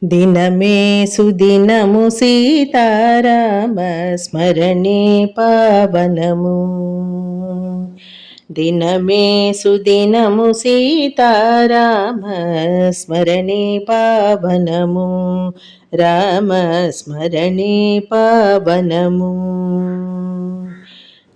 దినమే సుదినము సీతారామ స్మరణే పావనము. దినమే సుదినము సీతారామ స్మరణే పావనము. రామ స్మరణే పావనము.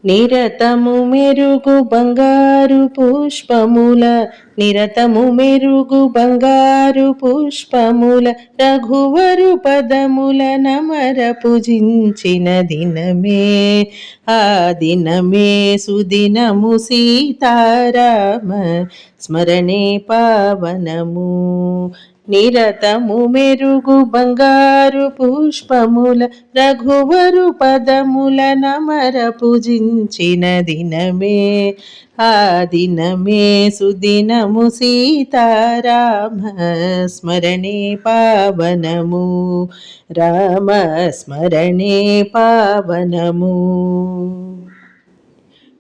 నిరతము మెరుగు బంగారు పుష్పముల, నిరతము మెరుగు బంగారు పుష్పముల, రఘువరు పదముల నమర పూజించిన దినమే, ఆ దినమే సుదినము సీతారామ స్మరణే పావనము. నిరతము మెరుగు బంగారు పుష్పముల, రఘువరు పదముల నమర పూజించిన దినమే, ఆ దినమే సుదినము సీతారామ స్మరణే పావనము. రామ స్మరణే పావనము.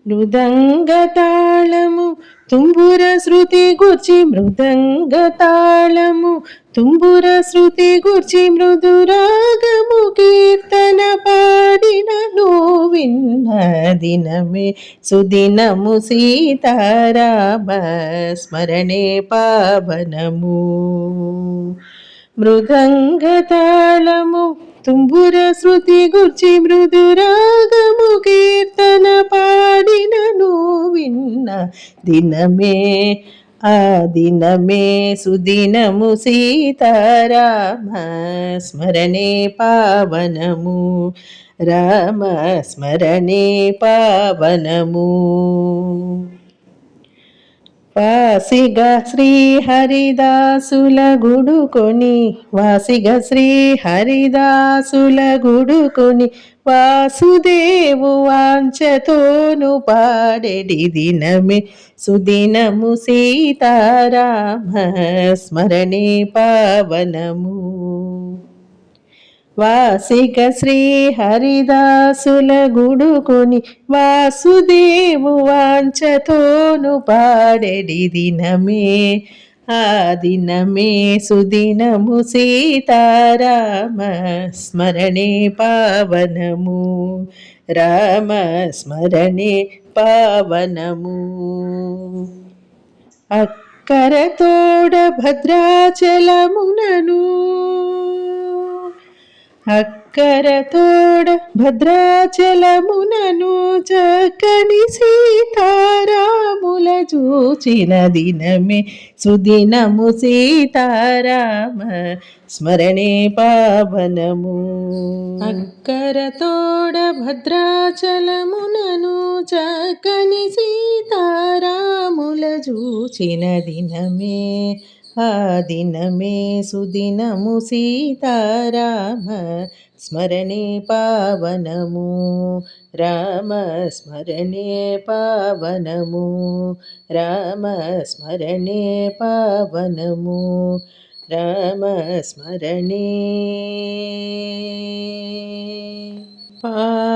మృదంగ తాళము తుంబుర శృతి గుర్చి, మృదంగ తాళము తుంబుర శృతి గుర్చి, మృదురాగము కీర్తన పాడినను విన్న దినమే సుదినము సీతారామ స్మరణే పావనము. మృదంగ తాళము తుంబుర శృతి గుర్చి, మృదురాగము కీర్తన పాడినను విన్న దినమే, ఆ దినమే సుదినము సీతారామ స్మరణే పావనము. రామ స్మరణే పావనము. వాసిగా శ్రీ హరిదాసుల గుడుకొని, వాసిగా శ్రీ హరిదాసుల గుడుకొని, వాసుదేవు వాంఛతోను పాడెడి దినమే సుదినము సీతారామ స్మరణే పావనము. వాసిక శ్రీ హరిదాసుల గుడుకొని, వాసుదేవు వాంఛతోను పాడెడి దినమే, ఆ దినమే సుదినము సీతారామ స్మరణే పావనము. రామ స్మరణే పావనము. అక్కర తోడ భద్రాచలమునను, అక్కర తోడ భద్రాచలమునను, చక్కని సీతారాముల చూచిన దినమే సుదినము సీతారామ స్మరణే పావనము. అక్కర తోడ భద్రాచలమునను, చక్కని సీతారాముల చూచిన దినమే, ఆ దినమే సుదినము సీతారామ స్మరణే పావనము. రామ స్మరణే పావనము. రామ స్మరణే పావనము. రామ స్మరణే పావనము.